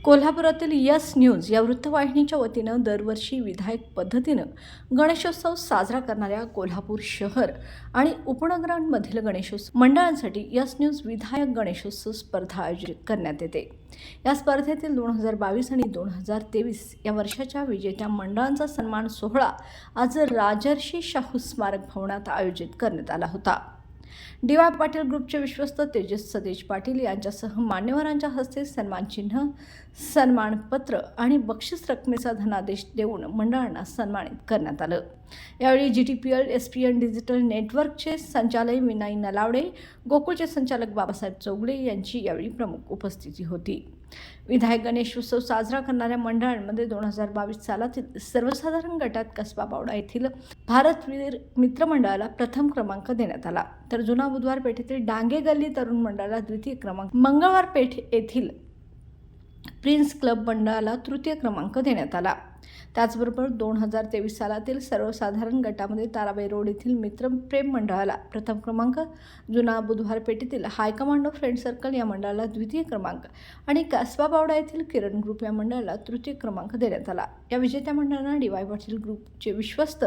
कोल्हापुरातील yes news या वृत्तवाहिनीच्या वतीनं दरवर्षी विधायक पद्धतीनं गणेशोत्सव साजरा करणाऱ्या कोल्हापूर शहर आणि उपनगरांमधील गणेशोत्सव मंडळांसाठी यस न्यूज विधायक गणेशोत्सव स्पर्धा आयोजित करण्यात येते. या स्पर्धेतील 2022 आणि 2023 या वर्षाच्या विजेत्या मंडळांचा सन्मान सोहळा आज राजर्षी शाहू स्मारक भवनात आयोजित करण्यात आला होता. डी.वाय. पाटील ग्रुपचे विश्वस्त तेजस सतेज पाटील यांच्यासह मान्यवरांच्या हस्ते सन्मानचिन्ह, सन्मानपत्र आणि बक्षीस रकमेचा धनादेश देऊन मंडळांना सन्मानित करण्यात आलं. यावेळी GTPL SPN डिजिटल नेटवर्कचे संचालक विनय नलावडे, गोकुळचे संचालक बाबासाहेब चौगले यांची यावेळी प्रमुख उपस्थिती होती. विधायक गणेशोत्सव साजरा करणाऱ्या मंडळांमध्ये 2022 सालातील सर्वसाधारण गटात कसबा बावडा येथील भारतवीर मित्र मंडळाला प्रथम क्रमांक देण्यात आला, तर जुना बुधवार पेठेतील डांगे गल्ली तरुण मंडळाला द्वितीय क्रमांक, मंगळवार पेठ येथील प्रिन्स क्लब मंडळाला तृतीय क्रमांक देण्यात आला. त्याचबरोबर 2023 सालातील सर्वसाधारण गटामध्ये ताराबाई रोड येथील मित्र प्रेम मंडळाला प्रथम क्रमांक, जुना बुधवार पेठेतील हाय कमांडो फ्रेंड सर्कल या मंडळाला द्वितीय क्रमांक आणि कसबा बावडा येथील किरण ग्रुप या मंडळाला तृतीय क्रमांक देण्यात आला. या विजेत्या मंडळांना डी.वाय. पाटील ग्रुपचे विश्वस्त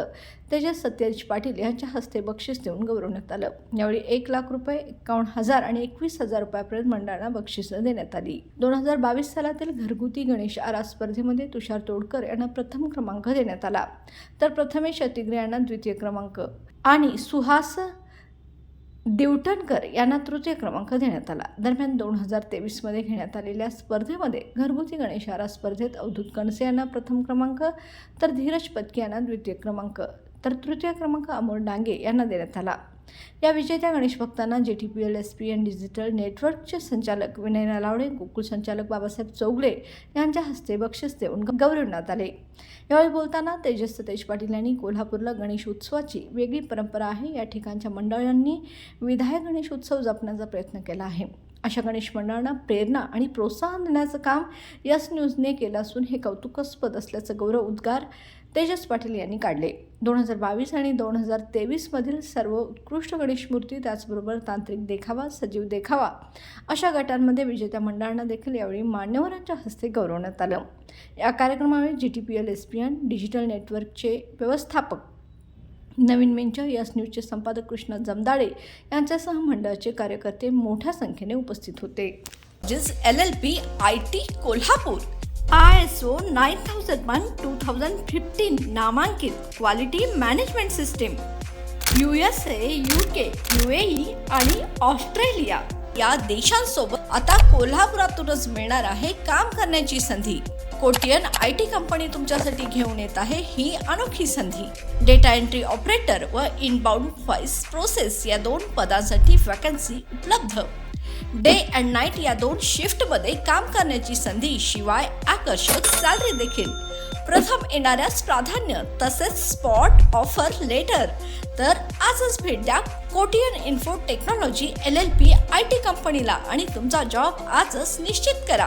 तेजस सतेज पाटील यांच्या हस्ते बक्षीस देऊन गौरवण्यात आलं. यावेळी 1 लाख रुपये, 51,000 आणि 21,000 रुपयापर्यंत मंडळांना बक्षिसं देण्यात आली. 2022 सालातील घरगुती गणेश आरास स्पर्धेमध्ये तुषार तोडकर यांना प्रथम क्रमांक देण्यात आला, तर प्रथमेश अतिग्रे यांना द्वितीय क्रमांक आणि सुहास देवटणकर यांना तृतीय क्रमांक देण्यात आला. दरम्यान 2023 मध्ये घेण्यात आलेल्या स्पर्धेमध्ये घरगुती गणेश आरास स्पर्धेत अवधूत कणसे यांना प्रथम क्रमांक, तर धीरज पत्की यांना द्वितीय क्रमांक, तर तृतीय क्रमांक अमोल डांगे यांना देण्यात आला. या विजेत्या गणेश भक्तांना GTPL SPN डिजिटल नेटवर्कचे संचालक विनय नलावडे, गोकुळ संचालक बाबासाहेब चौगले यांच्या हस्ते बक्षीस देऊन गौरवण्यात आले. यावेळी बोलताना तेजस सतेज पाटील यांनी कोल्हापूरला गणेश उत्सवाची वेगळी परंपरा आहे. या ठिकाणच्या मंडळांनी विधायक गणेश उत्सव जपण्याचा प्रयत्न केला आहे. अशा गणेश मंडळांना प्रेरणा आणि प्रोत्साहन देण्याचं काम यस न्यूजने केलं असून हे कौतुकास्पद असल्याचं गौरव उद्गार तेजस पाटील यांनी काढले. 2022 आणि 2023 मधील सर्व उत्कृष्ट गणेश मूर्ती, त्याचबरोबर तांत्रिक देखावा, सजीव देखावा अशा गटांमध्ये विजेत्या मंडळांना देखील यावेळी मान्यवरांच्या हस्ते गौरवण्यात आलं. या कार्यक्रमावेळी GTPL SPN डिजिटल नेटवर्कचे व्यवस्थापक नवीन मेंच, यस न्यूजचे संपादक कृष्ण जमदाडे यांच्यासह मंडळाचे कार्यकर्ते मोठ्या संख्येने उपस्थित होते. LLP IT कोल्हापूर ISO 9001:2015 नामांकित quality management system, USA, UK, UAE आणि ऑस्ट्रेलिया या देशांसोबत आता कोल्हापुरातूनच मिळणार आहे काम करण्याची संधी. कोटियन IT कंपनी तुमच्यासाठी घेऊन येत आहे ही अनोखी संधी. डेटा एंट्री ऑपरेटर व इनबाउंड व्हॉइस प्रोसेस या 2 पदांसाठी वॅकन्सी उपलब्ध. डे अँड नाईट या 2 शिफ्टमध्ये काम करण्याची संधी, शिवाय आकर्षक सॅलरी देखील. प्रथम येणाऱ्यास प्राधान्य तसेच स्पॉट ऑफर लेटर. तर आजच भेट द्या Kotian info technology LLP IT कंपनीला आणि तुमचा जॉब आजच निश्चित करा.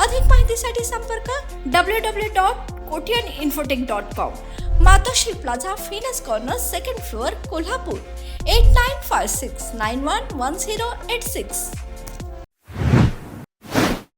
अधिक माहितीसाठी संपर्क www.kotiyaninfotech.com, मातोश्री प्लाझा, फिनस कॉर्नर, 2nd फ्लोअर, कोल्हापूर 8956911086.